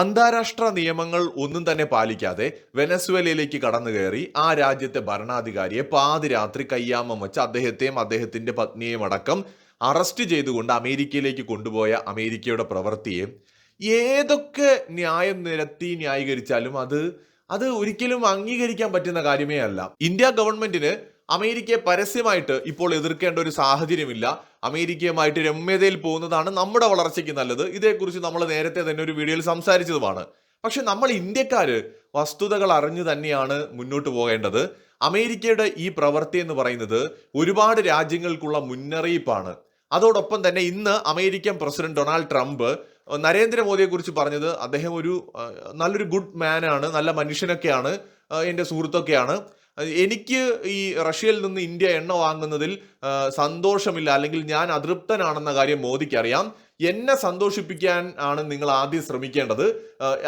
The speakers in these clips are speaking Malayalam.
അന്താരാഷ്ട്ര നിയമങ്ങൾ ഒന്നും തന്നെ പാലിക്കാതെ വെനസ്വേലയിലേക്ക് കടന്നു കയറി ആ രാജ്യത്തെ ഭരണാധികാരിയെ പാതിരാത്രി കയ്യാമം വെച്ച് അദ്ദേഹത്തെയും അദ്ദേഹത്തിന്റെ പത്നിയെയും അടക്കം അറസ്റ്റ് ചെയ്തുകൊണ്ട് അമേരിക്കയിലേക്ക് കൊണ്ടുപോയ അമേരിക്കയുടെ പ്രവൃത്തിയെ ഏതൊക്കെ ന്യായം നിരത്തി ന്യായീകരിച്ചാലും അത് ഒരിക്കലും അംഗീകരിക്കാൻ പറ്റുന്ന കാര്യമേ അല്ല. ഇന്ത്യ ഗവൺമെന്റിന് അമേരിക്കയെ പരസ്യമായിട്ട് ഇപ്പോൾ എതിർക്കേണ്ട ഒരു സാഹചര്യമില്ല. അമേരിക്കയുമായിട്ട് രമ്യതയിൽ പോകുന്നതാണ് നമ്മുടെ വളർച്ചയ്ക്ക് നല്ലത്. ഇതേക്കുറിച്ച് നമ്മൾ നേരത്തെ തന്നെ ഒരു വീഡിയോയിൽ സംസാരിച്ചതുമാണ്. പക്ഷെ നമ്മൾ ഇന്ത്യക്കാര് വസ്തുതകൾ അറിഞ്ഞു തന്നെയാണ് മുന്നോട്ട് പോകേണ്ടത്. അമേരിക്കയുടെ ഈ പ്രവൃത്തി എന്ന് പറയുന്നത് ഒരുപാട് രാജ്യങ്ങൾക്കുള്ള മുന്നറിയിപ്പാണ്. അതോടൊപ്പം തന്നെ ഇന്ന് അമേരിക്കൻ പ്രസിഡന്റ് ഡൊണാൾഡ് ട്രംപ് നരേന്ദ്രമോദിയെ കുറിച്ച് പറഞ്ഞത് അദ്ദേഹം ഒരു നല്ലൊരു ഗുഡ് മാൻ ആണ്, നല്ല മനുഷ്യനൊക്കെയാണ്, എൻ്റെ സുഹൃത്തൊക്കെയാണ്. എനിക്ക് ഈ റഷ്യയിൽ നിന്ന് ഇന്ത്യ എണ്ണ വാങ്ങുന്നതിൽ സന്തോഷമില്ല, അല്ലെങ്കിൽ ഞാൻ അതൃപ്തനാണെന്ന കാര്യം മോദിക്ക് അറിയാം. എന്നെ സന്തോഷിപ്പിക്കാൻ ആണ് നിങ്ങൾ ആദ്യം ശ്രമിക്കേണ്ടത്.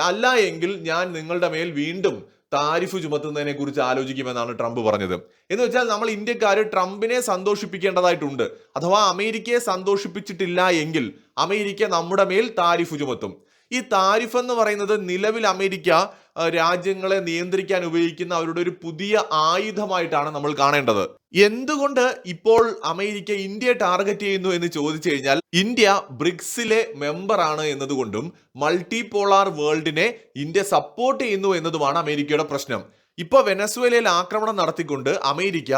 അല്ല എങ്കിൽ ഞാൻ നിങ്ങളുടെ മേൽ വീണ്ടും താരിഫ് ചുമത്തുന്നതിനെ കുറിച്ച് ആലോചിക്കുമെന്നാണ് ട്രംപ് പറഞ്ഞത്. എന്ന് വെച്ചാൽ നമ്മൾ ഇന്ത്യക്കാര് ട്രംപിനെ സന്തോഷിപ്പിക്കേണ്ടതായിട്ടുണ്ട്. അഥവാ അമേരിക്കയെ സന്തോഷിപ്പിച്ചിട്ടില്ല എങ്കിൽ അമേരിക്ക നമ്മുടെ മേൽ താരിഫ് ചുമത്തും. ഈ താരിഫ് എന്ന് പറയുന്നത് നിലവിൽ അമേരിക്ക രാജ്യങ്ങളെ നിയന്ത്രിക്കാൻ ഉപയോഗിക്കുന്ന അവരുടെ ഒരു പുതിയ ആയുധമായിട്ടാണ് നമ്മൾ കാണേണ്ടത്. എന്തുകൊണ്ട് ഇപ്പോൾ അമേരിക്ക ഇന്ത്യയെ ടാർഗറ്റ് ചെയ്യുന്നു എന്ന് ചോദിച്ചു കഴിഞ്ഞാൽ, ഇന്ത്യ ബ്രിക്സിലെ മെമ്പറാണ് എന്നതുകൊണ്ടും മൾട്ടി പോളാർ വേൾഡിനെ ഇന്ത്യ സപ്പോർട്ട് ചെയ്യുന്നു എന്നതുമാണ് അമേരിക്കയുടെ പ്രശ്നം. ഇപ്പൊ വെനസ്വേലയിൽ ആക്രമണം നടത്തിക്കൊണ്ട് അമേരിക്ക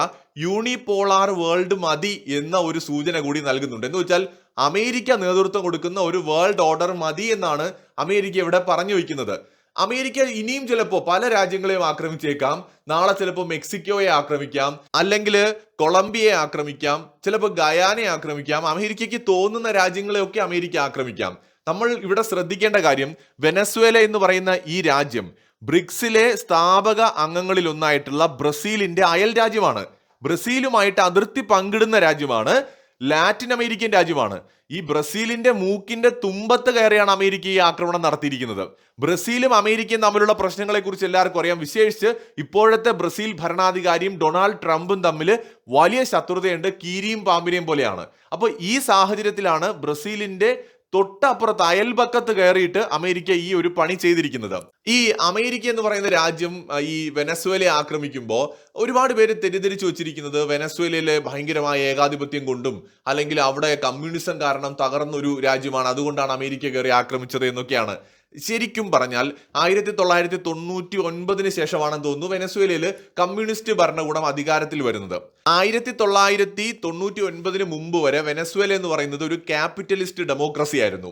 യൂണിപോളാർ വേൾഡ് മതി എന്ന ഒരു സൂചന കൂടി നൽകുന്നുണ്ട്. എന്ന് വെച്ചാൽ അമേരിക്ക നേതൃത്വം കൊടുക്കുന്ന ഒരു വേൾഡ് ഓർഡർ മതി എന്നാണ് അമേരിക്ക ഇവിടെ പറഞ്ഞു വയ്ക്കുന്നത്. അമേരിക്ക ഇനിയും ചിലപ്പോൾ പല രാജ്യങ്ങളെയും ആക്രമിച്ചേക്കാം. നാളെ ചിലപ്പോൾ മെക്സിക്കോയെ ആക്രമിക്കാം, അല്ലെങ്കിൽ കൊളംബിയയെ ആക്രമിക്കാം, ചിലപ്പോൾ ഗയാനെ ആക്രമിക്കാം. അമേരിക്കയ്ക്ക് തോന്നുന്ന രാജ്യങ്ങളെയൊക്കെ അമേരിക്ക ആക്രമിക്കാം. നമ്മൾ ഇവിടെ ശ്രദ്ധിക്കേണ്ട കാര്യം, വെനസ്വേല എന്ന് പറയുന്ന ഈ രാജ്യം ബ്രിക്സിലെ സ്ഥാപക അംഗങ്ങളിൽ ഒന്നായിട്ടുള്ള ബ്രസീലിന്റെ അയൽ രാജ്യമാണ്. ബ്രസീലുമായിട്ട് അതിർത്തി പങ്കിടുന്ന രാജ്യമാണ്. ലാറ്റിൻ അമേരിക്കൻ രാജ്യമാണ്. ഈ ബ്രസീലിന്റെ മൂക്കിന്റെ തുമ്പത്ത് കയറിയാണ് അമേരിക്ക ഈ ആക്രമണം നടത്തിയിരിക്കുന്നത്. ബ്രസീലും അമേരിക്കയും തമ്മിലുള്ള പ്രശ്നങ്ങളെ കുറിച്ച് എല്ലാവർക്കും അറിയാം. വിശേഷിച്ച് ഇപ്പോഴത്തെ ബ്രസീൽ ഭരണാധികാരിയും ഡൊണാൾഡ് ട്രംപും തമ്മിൽ വലിയ ശത്രുതയുണ്ട്. കീരിയും പാമ്പിനെയും പോലെയാണ്. അപ്പോൾ ഈ സാഹചര്യത്തിലാണ് ബ്രസീലിന്റെ തൊട്ടപ്പുറത്ത് അയൽപക്കത്ത് കയറിയിട്ട് അമേരിക്ക ഈ ഒരു പണി ചെയ്തിരിക്കുന്നത്. ഈ അമേരിക്ക എന്ന് പറയുന്ന രാജ്യം ഈ വെനസ്വേലയെ ആക്രമിക്കുമ്പോൾ ഒരുപാട് പേര് തെറ്റിദ്ധരിച്ചു വെച്ചിരിക്കുന്നത് വെനസ്വേലയിലെ ഭയങ്കരമായ ഏകാധിപത്യം കൊണ്ടും, അല്ലെങ്കിൽ അവിടെ കമ്മ്യൂണിസം കാരണം തകർന്നൊരു രാജ്യമാണ്, അതുകൊണ്ടാണ് അമേരിക്ക കയറി ആക്രമിച്ചത് എന്നൊക്കെയാണ്. ശരിക്കും പറഞ്ഞാൽ 1999 ശേഷമാണെന്ന് തോന്നുന്നു വെനസ്വേലയിൽ കമ്മ്യൂണിസ്റ്റ് ഭരണകൂടം അധികാരത്തിൽ വരുന്നത്. 1999 മുമ്പ് വരെ വെനസ്വേല എന്ന് പറയുന്നത് ഒരു ക്യാപിറ്റലിസ്റ്റ് ഡെമോക്രസി ആയിരുന്നു.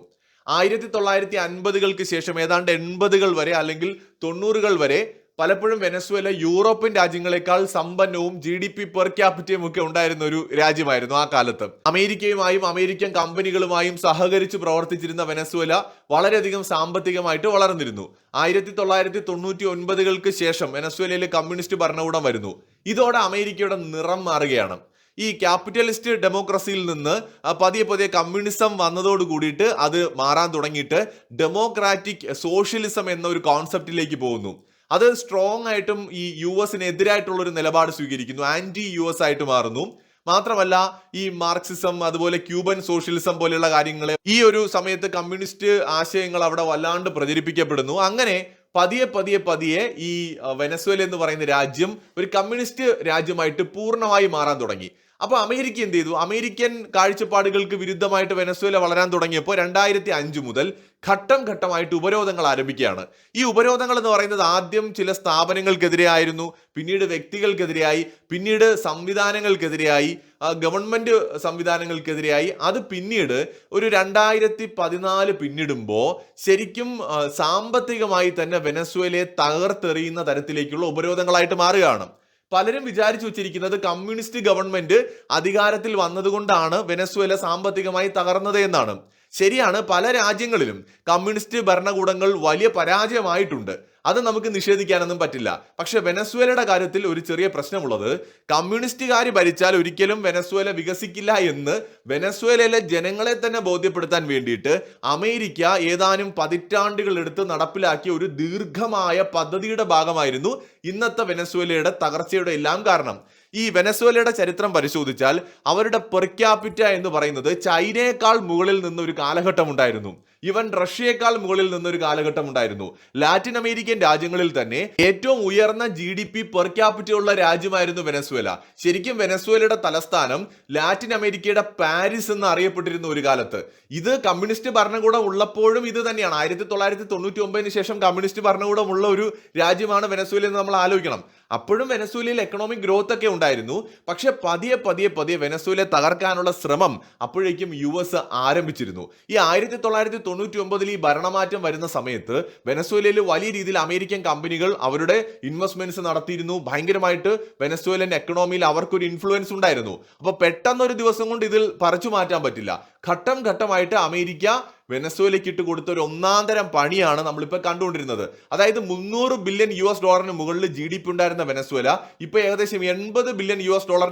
1950 ശേഷം ഏതാണ്ട് 80 വരെ അല്ലെങ്കിൽ 90 വരെ പലപ്പോഴും വെനസ്വേല യൂറോപ്യൻ രാജ്യങ്ങളെക്കാൾ സമ്പന്നവും GDP പെർ ക്യാപിറ്റയും ഒക്കെ ഉണ്ടായിരുന്ന ഒരു രാജ്യമായിരുന്നു ആ കാലത്ത്. അമേരിക്കയുമായും അമേരിക്കൻ കമ്പനികളുമായും സഹകരിച്ച് പ്രവർത്തിച്ചിരുന്ന വെനസ്വേല വളരെയധികം സാമ്പത്തികമായിട്ട് വളർന്നിരുന്നു. 1999 ശേഷം വെനസ്വേലയിലെ കമ്മ്യൂണിസ്റ്റ് ഭരണകൂടം വരുന്നു. ഇതോടെ അമേരിക്കയുടെ നിറം മാറുകയാണ്. ഈ ക്യാപിറ്റലിസ്റ്റ് ഡെമോക്രസിയിൽ നിന്ന് പതിയെ പതിയെ കമ്മ്യൂണിസം വന്നതോട് കൂടിയിട്ട് അത് മാറാൻ തുടങ്ങിയിട്ട് ഡെമോക്രാറ്റിക് സോഷ്യലിസം എന്ന ഒരു കോൺസെപ്റ്റിലേക്ക് പോകുന്നു. അത് സ്ട്രോങ് ആയിട്ടും ഈ US-നെതിരായിട്ടുള്ള ഒരു നിലപാട് സ്വീകരിക്കുന്നു. ആന്റി US ആയിട്ട് മാറുന്നു. മാത്രമല്ല ഈ മാർക്സിസം, അതുപോലെ ക്യൂബൻ സോഷ്യലിസം പോലെയുള്ള കാര്യങ്ങൾ ഈ ഒരു സമയത്ത് കമ്മ്യൂണിസ്റ്റ് ആശയങ്ങൾ അവിടെ വല്ലാണ്ട് പ്രചരിപ്പിക്കപ്പെടുന്നു. അങ്ങനെ പതിയെ പതിയെ പതിയെ ഈ വെനസ്വേല എന്ന് പറയുന്ന രാജ്യം ഒരു കമ്മ്യൂണിസ്റ്റ് രാജ്യമായിട്ട് പൂർണ്ണമായി മാറാൻ തുടങ്ങി. അപ്പൊ അമേരിക്ക എന്ത് ചെയ്തു? അമേരിക്കൻ കാഴ്ചപ്പാടുകൾക്ക് വിരുദ്ധമായിട്ട് വെനസ്വേല വളരാൻ തുടങ്ങിയപ്പോൾ 2005 മുതൽ ഘട്ടം ഘട്ടമായിട്ട് ഉപരോധങ്ങൾ ആരംഭിക്കുകയാണ്. ഈ ഉപരോധങ്ങൾ എന്ന് പറയുന്നത് ആദ്യം ചില സ്ഥാപനങ്ങൾക്കെതിരെ ആയിരുന്നു, പിന്നീട് വ്യക്തികൾക്കെതിരെയായി, പിന്നീട് സംവിധാനങ്ങൾക്കെതിരെയായി, ഗവൺമെന്റ് സംവിധാനങ്ങൾക്കെതിരെയായി. അത് പിന്നീട് ഒരു 2014 പിന്നിടുമ്പോൾ ശരിക്കും സാമ്പത്തികമായി തന്നെ വെനസ്വേലയെ തകർത്തെറിയുന്ന തരത്തിലേക്കുള്ള ഉപരോധങ്ങളായിട്ട് മാറുകയാണ്. പലരും വിചാരിച്ചു വെച്ചിരിക്കുന്നത് കമ്മ്യൂണിസ്റ്റ് ഗവൺമെന്റ് അധികാരത്തിൽ വന്നതുകൊണ്ടാണ് വെനസ്വേല സാമ്പത്തികമായി തകർന്നത് എന്നാണ്. ശരിയാണ്, പല രാജ്യങ്ങളിലും കമ്മ്യൂണിസ്റ്റ് ഭരണകൂടങ്ങൾ വലിയ പരാജയമായിട്ടുണ്ട്. അത് നമുക്ക് നിഷേധിക്കാനൊന്നും പറ്റില്ല. പക്ഷെ വെനസ്വേലയുടെ കാര്യത്തിൽ ഒരു ചെറിയ പ്രശ്നമുള്ളത്, കമ്മ്യൂണിസ്റ്റുകാർ ഭരിച്ചാൽ ഒരിക്കലും വെനസ്വേല വികസിക്കില്ല എന്ന് വെനസ്വേലയിലെ ജനങ്ങളെ തന്നെ ബോധ്യപ്പെടുത്താൻ വേണ്ടിയിട്ട് അമേരിക്ക ഏതാനും പതിറ്റാണ്ടുകൾ എടുത്ത് നടപ്പിലാക്കിയ ഒരു ദീർഘമായ പദ്ധതിയുടെ ഭാഗമായിരുന്നു ഇന്നത്തെ വെനസ്വേലയുടെ തകർച്ചയുടെ എല്ലാം കാരണം. ഈ വെനസ്വേലയുടെ ചരിത്രം പരിശോധിച്ചാൽ അവരുടെ പെർ ക്യാപിറ്റ എന്ന് പറയുന്നത് ചൈനയേക്കാൾ മുകളിൽ നിന്ന് ഒരു കാലഘട്ടം ഉണ്ടായിരുന്നു. ഇവൻ റഷ്യയേക്കാൾ മുകളിൽ നിന്നൊരു കാലഘട്ടം ഉണ്ടായിരുന്നു. ലാറ്റിൻ അമേരിക്കൻ രാജ്യങ്ങളിൽ തന്നെ ഏറ്റവും ഉയർന്ന GDP പെർ ക്യാപിറ്റ ഉള്ള രാജ്യമായിരുന്നു വെനസ്വേല. ശരിക്കും വെനസ്വേലയുടെ തലസ്ഥാനം ലാറ്റിൻ അമേരിക്കയുടെ പാരീസ് എന്ന് അറിയപ്പെട്ടിരുന്ന ഒരു കാലത്ത്. ഇത് കമ്മ്യൂണിസ്റ്റ് ഭരണകൂടം ഉള്ളപ്പോഴും ഇത് തന്നെയാണ്. 1999 ശേഷം കമ്മ്യൂണിസ്റ്റ് ഭരണകൂടം ഉള്ള ഒരു രാജ്യമാണ് വെനസ്വേല എന്ന് നമ്മൾ ആലോചിക്കണം. അപ്പോഴും വെനസ്വേലയിൽ എക്കണോമിക് ഗ്രോത്ത് ഒക്കെ ഉണ്ടായിരുന്നു. പക്ഷെ പതിയെ പതിയെ പതിയെ വെനസ്വേലയെ തകർക്കാനുള്ള ശ്രമം അപ്പോഴേക്കും US ആരംഭിച്ചിരുന്നു. ഈ 1999 ഈ ഭരണമാറ്റം വരുന്ന സമയത്ത് വെനസ്വേലയിൽ വലിയ രീതിയിൽ അമേരിക്കൻ കമ്പനികൾ അവരുടെ ഇൻവെസ്റ്റ്മെന്റ്സ് നടത്തിയിരുന്നു. ഭയങ്കരമായിട്ട് വെനസ്വേലൻ എക്കണോമിയിൽ അവർക്കൊരു ഇൻഫ്ലുവൻസ് ഉണ്ടായിരുന്നു. അപ്പൊ പെട്ടെന്നൊരു ദിവസം കൊണ്ട് ഇതിൽ പറിച്ചു മാറ്റാൻ പറ്റില്ല. ഘട്ടം ഘട്ടമായിട്ട് അമേരിക്ക വെനസ്വേലയ്ക്ക് ഇട്ട് കൊടുത്ത ഒരു ഒന്നാന്തരം പണിയാണ് നമ്മളിപ്പോൾ കണ്ടുകൊണ്ടിരുന്നത്. അതായത് $300 ബില്യൺ മുകളിൽ GDP ഉണ്ടായിരുന്ന വെനസ്വേല ഇപ്പൊ ഏകദേശം $80 ബില്യൺ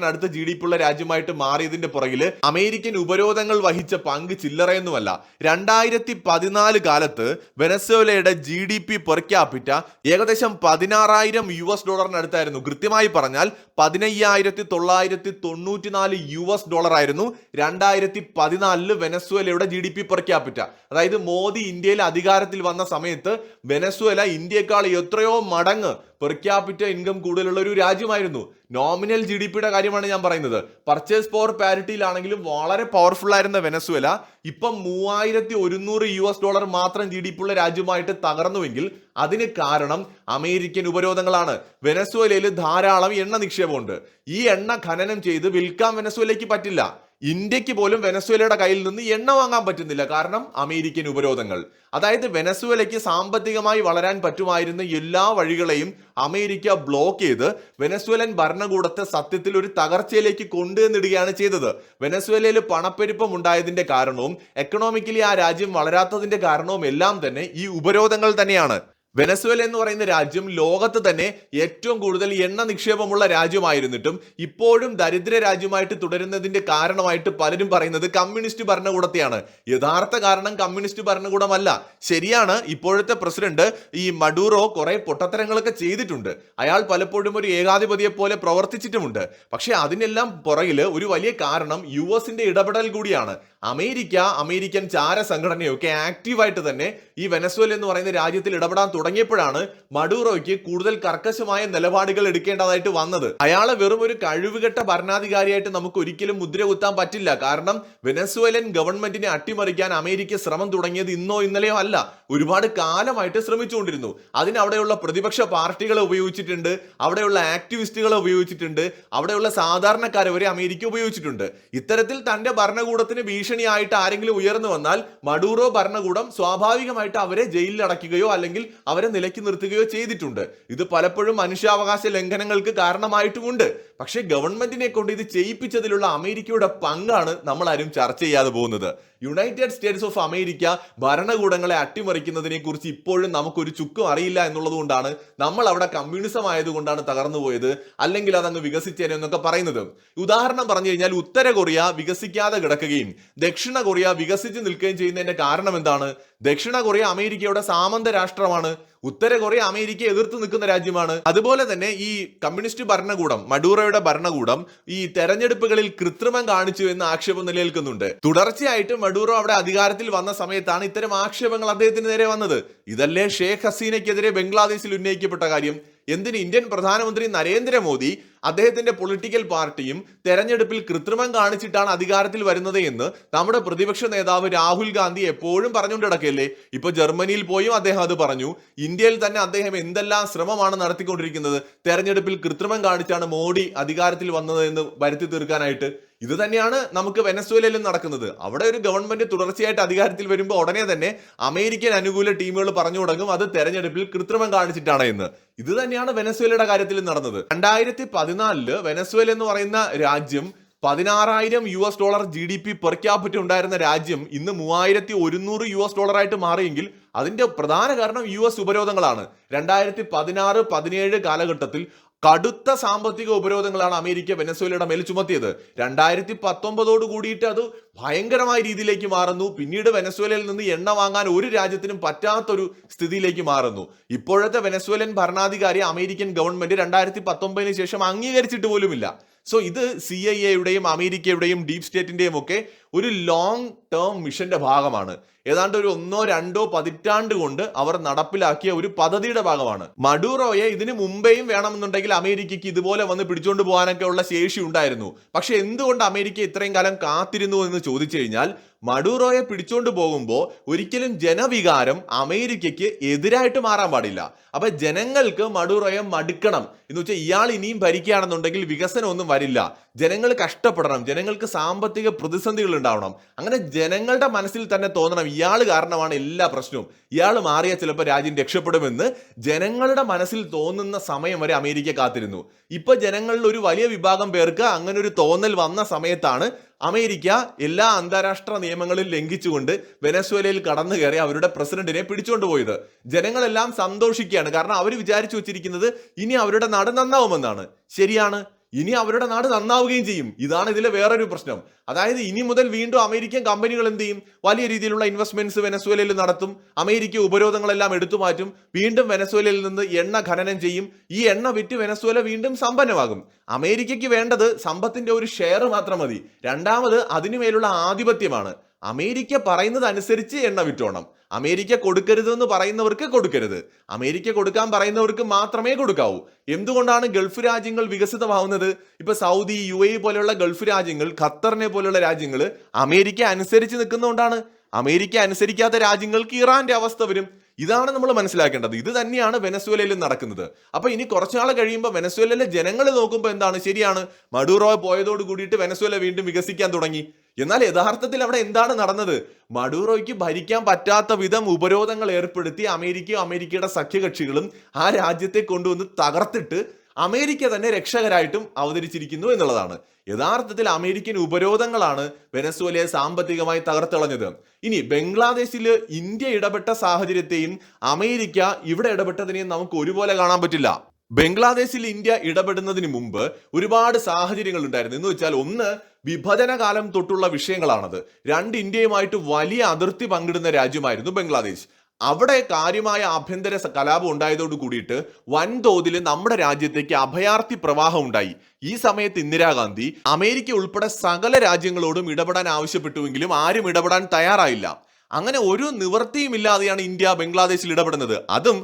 അടുത്ത് GDP ഉള്ള രാജ്യമായിട്ട് മാറിയതിന്റെ പുറകിൽ അമേരിക്കൻ ഉപരോധങ്ങൾ വഹിച്ച പങ്ക് ചില്ലറയൊന്നുമല്ല. 2014 കാലത്ത് വെനസ്വേലയുടെ GDP പെർ ക്യാപിറ്റ ഏകദേശം $16,000 അടുത്തായിരുന്നു. കൃത്യമായി പറഞ്ഞാൽ $15,994 ആയിരുന്നു 2014 വെനസ്വേലയുടെ GDP പെർ ക്യാപിറ്റ. അതായത് മോദി ഇന്ത്യയിൽ അധികാരത്തിൽ വന്ന സമയത്ത് വെനസ്വേല ഇന്ത്യയെക്കാൾ എത്രയോ മടങ്ങ് പെർ ക്യാപിറ്റ ഇൻകം കൂടുതലുള്ള ഒരു രാജ്യമായിരുന്നു. നോമിനൽ GDPയുടെ കാര്യമാണ് ഞാൻ പറയുന്നത്. പർച്ചേസ് പവർ പാരിറ്റിയിലാണെങ്കിലും വളരെ പവർഫുൾ ആയിരുന്ന വെനസ്വേല ഇപ്പം $3,100 മാത്രം GDP ഉള്ള രാജ്യമായിട്ട് തകർന്നുവെങ്കിൽ അതിന് കാരണം അമേരിക്കൻ ഉപരോധങ്ങളാണ്. വെനസ്വേലയിൽ ധാരാളം എണ്ണ നിക്ഷേപമുണ്ട്. ഈ എണ്ണ ഖനനം ചെയ്ത് വിൽക്കാൻ വെനസ്വേലയ്ക്ക് പറ്റില്ല. ഇന്ത്യക്ക് പോലും വെനസ്വേലയുടെ കയ്യിൽ നിന്ന് എണ്ണ വാങ്ങാൻ പറ്റുന്നില്ല, കാരണം അമേരിക്കൻ ഉപരോധങ്ങൾ. അതായത് വെനസ്വേലയ്ക്ക് സാമ്പത്തികമായി വളരാൻ പറ്റുമായിരുന്ന എല്ലാ വഴികളെയും അമേരിക്ക ബ്ലോക്ക് ചെയ്ത് വെനസ്വേലൻ ഭരണകൂടത്തെ സത്യത്തിൽ ഒരു തകർച്ചയിലേക്ക് കൊണ്ടുവന്നിടുകയാണ് ചെയ്തത്. വെനസ്വേലയിൽ പണപ്പെരുപ്പം ഉണ്ടായതിന്റെ കാരണവും എക്കണോമിക്കലി ആ രാജ്യം വളരാത്തതിന്റെ കാരണവും എല്ലാം തന്നെ ഈ ഉപരോധങ്ങൾ തന്നെയാണ്. വെനസ്വേല എന്ന് പറയുന്ന രാജ്യം ലോകത്ത് തന്നെ ഏറ്റവും കൂടുതൽ എണ്ണ നിക്ഷേപമുള്ള രാജ്യമായിരുന്നിട്ടും ഇപ്പോഴും ദരിദ്ര രാജ്യമായിട്ട് തുടരുന്നതിന്റെ കാരണമായിട്ട് പലരും പറയുന്നത് കമ്മ്യൂണിസ്റ്റ് ഭരണകൂടത്തെയാണ്. യഥാർത്ഥ കാരണം കമ്മ്യൂണിസ്റ്റ് ഭരണകൂടമല്ല. ശരിയാണ്, ഇപ്പോഴത്തെ പ്രസിഡന്റ് ഈ മഡൂറോ കുറെ പൊട്ടത്തരങ്ങളൊക്കെ ചെയ്തിട്ടുണ്ട്. അയാൾ പലപ്പോഴും ഒരു ഏകാധിപതിയെ പോലെ പ്രവർത്തിച്ചിട്ടുമുണ്ട്. പക്ഷെ അതിനെല്ലാം പുറകില് ഒരു വലിയ കാരണം US-ന്റെ ഇടപെടൽ കൂടിയാണ്. അമേരിക്കൻ ചാര സംഘടനയൊക്കെ ആക്റ്റീവായിട്ട് തന്നെ ഈ വെനസ്വേല എന്ന് പറയുന്ന രാജ്യത്തിൽ ഇടപെടാൻ തുടങ്ങിയപ്പോഴാണ് മഡൂറോയ്ക്ക് കൂടുതൽ കർക്കശമായ നിലപാടുകൾ എടുക്കേണ്ടതായിട്ട് വന്നത്. അയാളെ വെറും ഒരു കഴിവുകെട്ട ഭരണാധികാരിയായിട്ട് നമുക്ക് ഒരിക്കലും മുദ്ര കുത്താൻ പറ്റില്ല. കാരണം വെനസ്വേലൻ ഗവൺമെന്റിനെ അട്ടിമറിക്കാൻ അമേരിക്ക ശ്രമം തുടങ്ങിയത് ഇന്നോ ഇന്നലെയോ അല്ല, ഒരുപാട് കാലമായിട്ട് ശ്രമിച്ചുകൊണ്ടിരുന്നു. അതിന് അവിടെയുള്ള പ്രതിപക്ഷ പാർട്ടികളെ ഉപയോഗിച്ചിട്ടുണ്ട്, അവിടെയുള്ള ആക്ടിവിസ്റ്റുകളെ ഉപയോഗിച്ചിട്ടുണ്ട്, അവിടെയുള്ള സാധാരണക്കാരെ വരെ അമേരിക്ക ഉപയോഗിച്ചിട്ടുണ്ട്. ഇത്തരത്തിൽ തന്റെ ഭരണകൂടത്തിന് ഭീഷണിയായിട്ട് ആരെങ്കിലും ഉയർന്നു വന്നാൽ മഡൂറോ ഭരണകൂടം സ്വാഭാവികമായിട്ട് അവരെ ജയിലിൽ അടയ്ക്കുകയോ അല്ലെങ്കിൽ അവരെ നിലയ്ക്ക് നിർത്തുകയോ ചെയ്തിട്ടുണ്ട്. ഇത് പലപ്പോഴും മനുഷ്യാവകാശ ലംഘനങ്ങൾക്ക് കാരണമായിട്ടുമുണ്ട്. പക്ഷെ ഗവൺമെന്റിനെ കൊണ്ട് ഇത് ചെയ്യിപ്പിച്ചതിലുള്ള അമേരിക്കയുടെ പങ്കാണ് നമ്മൾ ആരും ചർച്ച ചെയ്യാതെ പോകുന്നത്. യുണൈറ്റഡ് സ്റ്റേറ്റ്സ് ഓഫ് അമേരിക്ക ഭരണകൂടങ്ങളെ അട്ടിമറിക്കുന്നതിനെ കുറിച്ച് ഇപ്പോഴും നമുക്കൊരു ചുക്കും അറിയില്ല എന്നുള്ളത് കൊണ്ടാണ് നമ്മൾ അവിടെ കമ്മ്യൂണിസം ആയതുകൊണ്ടാണ് തകർന്നു പോയത്, അല്ലെങ്കിൽ അതങ്ങ് വികസിച്ചേനെ എന്നൊക്കെ പറയുന്നത്. ഉദാഹരണം പറഞ്ഞു കഴിഞ്ഞാൽ ഉത്തര കൊറിയ വികസിക്കാതെ കിടക്കുകയും ദക്ഷിണ കൊറിയ വികസിച്ച് നിൽക്കുകയും ചെയ്യുന്നതിന്റെ കാരണം എന്താണ്? ദക്ഷിണ കൊറിയ അമേരിക്കയുടെ സാമന്ത രാഷ്ട്രമാണ്, ഉത്തര കൊറിയ അമേരിക്കയെ എതിർത്ത് നിൽക്കുന്ന രാജ്യമാണ്. അതുപോലെ തന്നെ ഈ കമ്മ്യൂണിസ്റ്റ് ഭരണകൂടം, മഡൂറോയുടെ ഭരണകൂടം ഈ തെരഞ്ഞെടുപ്പുകളിൽ കൃത്രിമം കാണിച്ചു എന്ന് ആക്ഷേപം നിലനിൽക്കുന്നുണ്ട്. തുടർച്ചയായിട്ട് മഡൂറോ അവിടെ അധികാരത്തിൽ വന്ന സമയത്താണ് ഇത്തരം ആക്ഷേപങ്ങൾ അദ്ദേഹത്തിന് നേരെ വന്നത്. ഇതല്ലേ ഷേഖ് ഹസീനയ്ക്കെതിരെ ബംഗ്ലാദേശിൽ ഉന്നയിക്കപ്പെട്ട കാര്യം? എന്തിന് ഇന്ത്യൻ പ്രധാനമന്ത്രി നരേന്ദ്രമോദി അദ്ദേഹത്തിന്റെ പൊളിറ്റിക്കൽ പാർട്ടിയും തെരഞ്ഞെടുപ്പിൽ കൃത്രിമം കാണിച്ചിട്ടാണ് അധികാരത്തിൽ വരുന്നത് എന്ന് നമ്മുടെ പ്രതിപക്ഷ നേതാവ് രാഹുൽ ഗാന്ധി എപ്പോഴും പറഞ്ഞുകൊണ്ട് കിടക്കല്ലേ. ഇപ്പൊ ജർമ്മനിയിൽ പോയും അദ്ദേഹം അത് പറഞ്ഞു. ഇന്ത്യയിൽ തന്നെ അദ്ദേഹം എന്തെല്ലാം ശ്രമമാണ് നടത്തിക്കൊണ്ടിരിക്കുന്നത്, തെരഞ്ഞെടുപ്പിൽ കൃത്രിമം കാണിച്ചാണ് മോഡി അധികാരത്തിൽ വന്നത് എന്ന് വരുത്തി തീർക്കാനായിട്ട്. ഇത് തന്നെയാണ് നമുക്ക് വെനസ്വേലയിലും നടക്കുന്നത്. അവിടെ ഒരു ഗവൺമെന്റ് തുടർച്ചയായിട്ട് അധികാരത്തിൽ വരുമ്പോൾ ഉടനെ തന്നെ അമേരിക്കൻ അനുകൂല ടീമുകൾ പറഞ്ഞു തുടങ്ങും അത് തെരഞ്ഞെടുപ്പിൽ കൃത്രിമം കാണിച്ചിട്ടാണ് എന്ന്. ഇത് തന്നെയാണ് വെനസ്വേലയുടെ കാര്യത്തിൽ നടന്നത്. 2014 വെനസ്വേല എന്ന് പറയുന്ന രാജ്യം $16,000 GDP പെർ ക്യാപിറ്റ ഉണ്ടായിരുന്ന രാജ്യം ഇന്ന് $3,100 ആയിട്ട് മാറിയെങ്കിൽ അതിന്റെ പ്രധാന കാരണം US ഉപരോധങ്ങളാണ്. 2016-17 കാലഘട്ടത്തിൽ കടുത്ത സാമ്പത്തിക ഉപരോധങ്ങളാണ് അമേരിക്ക വെനസ്വേലയുടെ മേൽ ചുമത്തിയത്. 2019 കൂടിയിട്ട് അത് ഭയങ്കരമായ രീതിയിലേക്ക് മാറുന്നു. പിന്നീട് വെനസ്വേലയിൽ നിന്ന് എണ്ണ വാങ്ങാൻ ഒരു രാജ്യത്തിനും പറ്റാത്തൊരു സ്ഥിതിയിലേക്ക് മാറുന്നു. ഇപ്പോഴത്തെ വെനസ്വേലൻ ഭരണാധികാരി അമേരിക്കൻ ഗവൺമെന്റ് 2019 ശേഷം അംഗീകരിച്ചിട്ട് പോലുമില്ല. സോ ഇത് CIA-യുടെയും അമേരിക്കയുടെയും ഡീപ് സ്റ്റേറ്റിന്റെയും ഒക്കെ ഒരു ലോങ് ടേം മിഷന്റെ ഭാഗമാണ്. ഏതാണ്ട് ഒരു 1-2 പതിറ്റാണ്ട് കൊണ്ട് അവർ നടപ്പിലാക്കിയ ഒരു പദ്ധതിയുടെ ഭാഗമാണ്. മഡൂറോയെ ഇതിന് മുമ്പേയും വേണമെന്നുണ്ടെങ്കിൽ അമേരിക്കയ്ക്ക് ഇതുപോലെ വന്ന് പിടിച്ചുകൊണ്ട് പോകാനൊക്കെ ഉള്ള ശേഷി ഉണ്ടായിരുന്നു. പക്ഷെ എന്തുകൊണ്ട് അമേരിക്ക ഇത്രയും കാലം കാത്തിരുന്നു എന്ന് ചോദിച്ചു കഴിഞ്ഞാൽ, മഡൂറോയെ പിടിച്ചോണ്ട് പോകുമ്പോൾ ഒരിക്കലും ജനവികാരം അമേരിക്കയ്ക്ക് എതിരായിട്ട് മാറാൻ പാടില്ല. അപ്പൊ ജനങ്ങൾക്ക് മഡൂറോയെ മടുക്കണം എന്ന് വെച്ചാൽ ഇയാൾ ഇനിയും ഭരിക്കുകയാണെന്നുണ്ടെങ്കിൽ വികസനം ഒന്നും വരില്ല, ജനങ്ങൾ കഷ്ടപ്പെടണം, ജനങ്ങൾക്ക് സാമ്പത്തിക പ്രതിസന്ധികൾ ഉണ്ടാവണം. അങ്ങനെ ജനങ്ങളുടെ മനസ്സിൽ തന്നെ തോന്നണം ഇയാൾ കാരണമാണ് എല്ലാ പ്രശ്നവും, ഇയാൾ മാറിയാൽ ചിലപ്പോൾ രാജ്യം രക്ഷപ്പെടുമെന്ന് ജനങ്ങളുടെ മനസ്സിൽ തോന്നുന്ന സമയം വരെ അമേരിക്ക കാത്തിരുന്നു. ഇപ്പൊ ജനങ്ങളിൽ ഒരു വലിയ വിഭാഗം പേർക്ക് അങ്ങനെ ഒരു തോന്നൽ വന്ന സമയത്താണ് അമേരിക്ക എല്ലാ അന്താരാഷ്ട്ര നിയമങ്ങളും ലംഘിച്ചുകൊണ്ട് വെനസ്വേലയിൽ കടന്നു കയറി അവരുടെ പ്രസിഡന്റിനെ പിടിച്ചുകൊണ്ട് പോയത്. ജനങ്ങളെല്ലാം സന്തോഷിക്കുകയാണ്. കാരണം അവർ വിചാരിച്ചു വെച്ചിരിക്കുന്നത് ഇനി അവരുടെ നാട് നന്നാവുമെന്നാണ്. ശരിയാണ്, ഇനി അവരുടെ നാട് നന്നാവുകയും ചെയ്യും. ഇതാണ് ഇതിലെ വേറൊരു പ്രശ്നം. അതായത് ഇനി മുതൽ വീണ്ടും അമേരിക്കൻ കമ്പനികൾ എന്ത് ചെയ്യും, വലിയ രീതിയിലുള്ള ഇൻവെസ്റ്റ്മെന്റ്സ് വെനസ്വേലയിൽ നടത്തും. അമേരിക്ക ഉപരോധങ്ങളെല്ലാം എടുത്തു മാറ്റും. വീണ്ടും വെനസ്വേലയിൽ നിന്ന് എണ്ണ ഖനനം ചെയ്യും. ഈ എണ്ണ വിറ്റ് വെനസ്വേല വീണ്ടും സമ്പന്നമാകും. അമേരിക്കയ്ക്ക് വേണ്ടത് സമ്പത്തിന്റെ ഒരു ഷെയർ മാത്രം മതി. രണ്ടാമത് അതിനുമേലുള്ള ആധിപത്യമാണ്. അമേരിക്ക പറയുന്നത് അനുസരിച്ച് എണ്ണ വിറ്റോണം. അമേരിക്ക കൊടുക്കരുത് എന്ന് പറയുന്നവർക്ക് കൊടുക്കരുത്, അമേരിക്ക കൊടുക്കാൻ പറയുന്നവർക്ക് മാത്രമേ കൊടുക്കാവൂ. എന്തുകൊണ്ടാണ് ഗൾഫ് രാജ്യങ്ങൾ വികസിതമാവുന്നത്? ഇപ്പൊ സൗദി, UAE പോലെയുള്ള ഗൾഫ് രാജ്യങ്ങൾ, ഖത്തറിനെ പോലെയുള്ള രാജ്യങ്ങൾ അമേരിക്ക അനുസരിച്ച് നിൽക്കുന്നതുകൊണ്ടാണ്. അമേരിക്ക അനുസരിക്കാത്ത രാജ്യങ്ങൾക്ക് ഇറാന്റെ അവസ്ഥ വരും. ഇതാണ് നമ്മൾ മനസ്സിലാക്കേണ്ടത്. ഇത് തന്നെയാണ് വെനസ്വേലയിൽ നടക്കുന്നത്. അപ്പൊ ഇനി കുറച്ചുനാൾ കഴിയുമ്പോൾ വെനസ്വേലയിലെ ജനങ്ങൾ നോക്കുമ്പോൾ എന്താണ്, ശരിയാണ്, മഡൂറോ പോയതോട് കൂടിയിട്ട് വെനസ്വേല വീണ്ടും വികസിക്കാൻ തുടങ്ങി. എന്നാൽ യഥാർത്ഥത്തിൽ അവിടെ എന്താണ് നടന്നത്? മഡൂറോയ്ക്ക് ഭരിക്കാൻ പറ്റാത്ത വിധം ഉപരോധങ്ങൾ ഏർപ്പെടുത്തി അമേരിക്കയും അമേരിക്കയുടെ സഖ്യകക്ഷികളും ആ രാജ്യത്തെ കൊണ്ടുവന്ന് തകർത്തിട്ട് അമേരിക്ക തന്നെ രക്ഷകരായിട്ടും അവതരിച്ചിരിക്കുന്നു എന്നുള്ളതാണ്. യഥാർത്ഥത്തിൽ അമേരിക്കൻ ഉപരോധങ്ങളാണ് വെനസ്വേലയെ സാമ്പത്തികമായി തകർത്തളഞ്ഞത്. ഇനി ബംഗ്ലാദേശിൽ ഇന്ത്യ ഇടപെട്ട സാഹചര്യത്തെയും അമേരിക്ക ഇവിടെ ഇടപെട്ടതിനെയും നമുക്ക് ഒരുപോലെ കാണാൻ പറ്റില്ല. ബംഗ്ലാദേശിൽ ഇന്ത്യ ഇടപെടുന്നതിന് മുമ്പ് ഒരുപാട് സാഹചര്യങ്ങൾ ഉണ്ടായിരുന്നു. എന്ന് വെച്ചാൽ, ഒന്ന്, വിഭജന കാലം തൊട്ടുള്ള വിഷയങ്ങളാണത്. രണ്ട്, ഇന്ത്യയുമായിട്ട് വലിയ അതിർത്തി പങ്കിടുന്ന രാജ്യമായിരുന്നു ബംഗ്ലാദേശ്. അവിടെ കാര്യമായ ആഭ്യന്തര കലാപം ഉണ്ടായതോട് കൂടിയിട്ട് വൻതോതിൽ നമ്മുടെ രാജ്യത്തേക്ക് അഭയാർത്ഥി പ്രവാഹം ഉണ്ടായി. ഈ സമയത്ത് ഇന്ദിരാഗാന്ധി അമേരിക്ക ഉൾപ്പെടെ സകല രാജ്യങ്ങളോടും ഇടപെടാൻ ആവശ്യപ്പെട്ടുവെങ്കിലും ആരും ഇടപെടാൻ തയ്യാറായില്ല. അങ്ങനെ ഒരു നിവൃത്തിയും ഇല്ലാതെയാണ് ഇന്ത്യ ബംഗ്ലാദേശിൽ ഇടപെടുന്നത്. അതും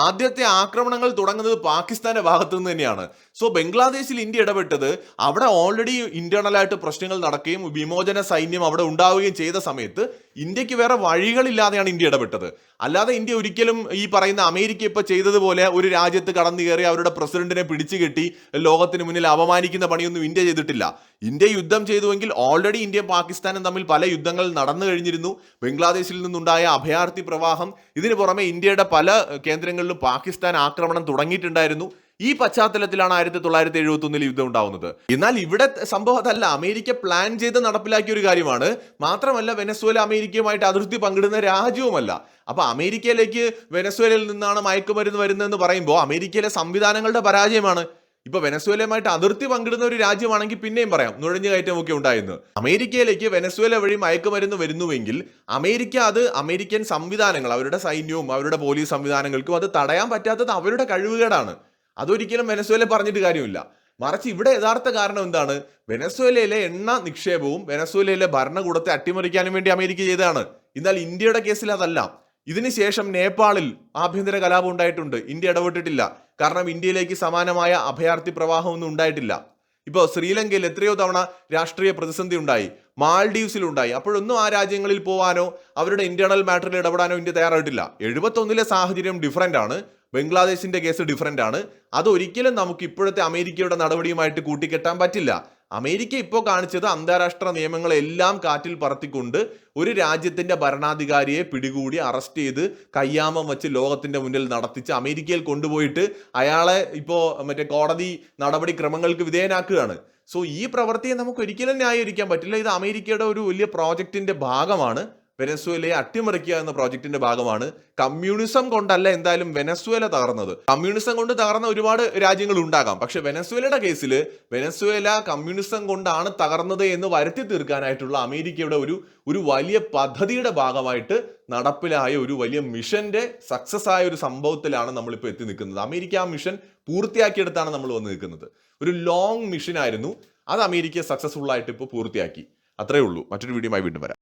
ആദ്യത്തെ ആക്രമണങ്ങൾ തുടങ്ങുന്നത് പാകിസ്ഥാന്റെ ഭാഗത്തു നിന്ന് തന്നെയാണ്. സോ ബംഗ്ലാദേശിൽ ഇന്ത്യ ഇടപെട്ടത് അവിടെ ഓൾറെഡി ഇന്റേണൽ ആയിട്ട് പ്രശ്നങ്ങൾ നടക്കുകയും വിമോചന സൈന്യം അവിടെ ഉണ്ടാവുകയും ചെയ്ത സമയത്ത് ഇന്ത്യക്ക് വേറെ വഴികളില്ലാതെയാണ് ഇന്ത്യ ഇടപെട്ടത്. അല്ലാതെ ഇന്ത്യ ഒരിക്കലും ഈ പറയുന്ന അമേരിക്ക ഇപ്പൊ ചെയ്തതുപോലെ ഒരു രാജ്യത്ത് കടന്നു കയറി അവരുടെ പ്രസിഡന്റിനെ പിടിച്ചു കെട്ടി ലോകത്തിന് മുന്നിൽ അപമാനിക്കുന്ന പണിയൊന്നും ഇന്ത്യ ചെയ്തിട്ടില്ല. ഇന്ത്യ യുദ്ധം ചെയ്തുവെങ്കിൽ ഓൾറെഡി ഇന്ത്യയും പാകിസ്ഥാനും തമ്മിൽ പല യുദ്ധങ്ങൾ നടന്നു കഴിഞ്ഞിരുന്നു. ബംഗ്ലാദേശിൽ നിന്നുണ്ടായ അഭയാർത്ഥി പ്രവാഹം, ഇതിനു പുറമെ ഇന്ത്യയുടെ പല കേന്ദ്രങ്ങളിലും പാകിസ്ഥാൻ ആക്രമണം തുടങ്ങിയിട്ടുണ്ടായിരുന്നു. ഈ പശ്ചാത്തലത്തിലാണ് 1971 യുദ്ധം ഉണ്ടാവുന്നത്. എന്നാൽ ഇവിടെ സംഭവം അതല്ല, അമേരിക്ക പ്ലാൻ ചെയ്ത് നടപ്പിലാക്കിയ ഒരു കാര്യമാണ്. മാത്രമല്ല, വെനസ്വേല അമേരിക്കയുമായിട്ട് അതിർത്തി പങ്കിടുന്ന രാജ്യവുമല്ല. അപ്പൊ അമേരിക്കയിലേക്ക് വെനസ്വേലയിൽ നിന്നാണ് മയക്കുമരുന്ന് വരുന്നതെന്ന് പറയുമ്പോൾ അമേരിക്കയിലെ സംവിധാനങ്ങളുടെ പരാജയമാണ്. ഇപ്പൊ വെനസ്വേലയുമായിട്ട് അതിർത്തി പങ്കിടുന്ന ഒരു രാജ്യമാണെങ്കിൽ പിന്നെയും പറയാം നുഴഞ്ഞു കയറ്റമൊക്കെ ഉണ്ടായിരുന്നു. അമേരിക്കയിലേക്ക് വെനസ്വേല വഴി മയക്കുമരുന്ന് വരുന്നുവെങ്കിൽ അമേരിക്ക അത് അമേരിക്കൻ സംവിധാനങ്ങൾ, അവരുടെ സൈന്യവും അവരുടെ പോലീസ് സംവിധാനങ്ങൾക്കും അത് തടയാൻ പറ്റാത്തത് അവരുടെ കഴിവുകേടാണ്. അതൊരിക്കലും വെനസ്വേല പറഞ്ഞിട്ട് കാര്യമില്ല. മറിച്ച് ഇവിടെ യഥാർത്ഥ കാരണം എന്താണ്? വെനസ്വേലയിലെ എണ്ണ നിക്ഷേപവും വെനസ്വേലയിലെ ഭരണകൂടത്തെ അട്ടിമറിക്കാനും വേണ്ടി അമേരിക്ക ചെയ്തതാണ്. എന്നാൽ ഇന്ത്യയുടെ കേസിൽ അതല്ല. ഇതിനുശേഷം നേപ്പാളിൽ ആഭ്യന്തര കലാപം ഉണ്ടായിട്ടുണ്ട്. ഇന്ത്യ ഇടപെട്ടിട്ടില്ല. കാരണം ഇന്ത്യയിലേക്ക് സമാനമായ അഭയാർത്ഥി പ്രവാഹമൊന്നും ഉണ്ടായിട്ടില്ല. ഇപ്പോൾ ശ്രീലങ്കയിൽ എത്രയോ തവണ രാഷ്ട്രീയ പ്രതിസന്ധി ഉണ്ടായി, മാൽഡീവ്സിലുണ്ടായി. അപ്പോഴൊന്നും ആ രാജ്യങ്ങളിൽ പോകാനോ അവരുടെ ഇന്റേണൽ മാറ്ററിൽ ഇടപെടാനോ ഇന്ത്യ തയ്യാറായിട്ടില്ല. 71 സാഹചര്യം ഡിഫറൻ്റ് ആണ്. ബംഗ്ലാദേശിന്റെ കേസ് ഡിഫറൻ്റ് ആണ്. അതൊരിക്കലും നമുക്ക് ഇപ്പോഴത്തെ അമേരിക്കയുടെ നടപടിയുമായിട്ട് കൂട്ടിക്കെട്ടാൻ പറ്റില്ല. അമേരിക്ക ഇപ്പോൾ കാണിച്ചത് അന്താരാഷ്ട്ര നിയമങ്ങളെല്ലാം കാറ്റിൽ പറത്തിക്കൊണ്ട് ഒരു രാജ്യത്തിന്റെ ഭരണാധികാരിയെ പിടികൂടി അറസ്റ്റ് ചെയ്ത് കയ്യാമം വെച്ച് ലോകത്തിന്റെ മുന്നിൽ നടത്തിച്ച് അമേരിക്കയിൽ കൊണ്ടുപോയിട്ട് അയാളെ ഇപ്പോൾ കോടതി നടപടിക്രമങ്ങൾക്ക് വിധേയനാക്കുകയാണ്. സോ ഈ പ്രവൃത്തിയെ നമുക്ക് ഒരിക്കലും ന്യായീകരിക്കാൻ പറ്റില്ല. ഇത് അമേരിക്കയുടെ ഒരു വലിയ പ്രോജക്റ്റിന്റെ ഭാഗമാണ്. വെനസ്വേലയെ അട്ടിമറിക്കുക എന്ന പ്രോജക്റ്റിന്റെ ഭാഗമാണ്. കമ്മ്യൂണിസം കൊണ്ടല്ല എന്തായാലും വെനസ്വേല തകർന്നത്. കമ്മ്യൂണിസം കൊണ്ട് തകർന്ന ഒരുപാട് രാജ്യങ്ങൾ ഉണ്ടാകാം. പക്ഷെ വെനസ്വേലയുടെ കേസിൽ വെനസ്വേല കമ്മ്യൂണിസം കൊണ്ടാണ് തകർന്നത് എന്ന് വരുത്തി തീർക്കാനായിട്ടുള്ള അമേരിക്കയുടെ ഒരു വലിയ പദ്ധതിയുടെ ഭാഗമായിട്ട് നടപ്പിലായ ഒരു വലിയ മിഷന്റെ സക്സസ് ആയ ഒരു സംഭവത്തിലാണ് നമ്മളിപ്പോൾ എത്തി നിൽക്കുന്നത്. അമേരിക്ക ആ മിഷൻ പൂർത്തിയാക്കിയെടുത്താണ് നമ്മൾ വന്ന് നിൽക്കുന്നത്. ഒരു ലോങ് മിഷൻ ആയിരുന്നു, അത് അമേരിക്ക സക്സസ്ഫുൾ ആയിട്ട് ഇപ്പോൾ പൂർത്തിയാക്കി. അത്രേ ഉള്ളൂ. മറ്റൊരു വീഡിയോയുമായി വീണ്ടും വരാം.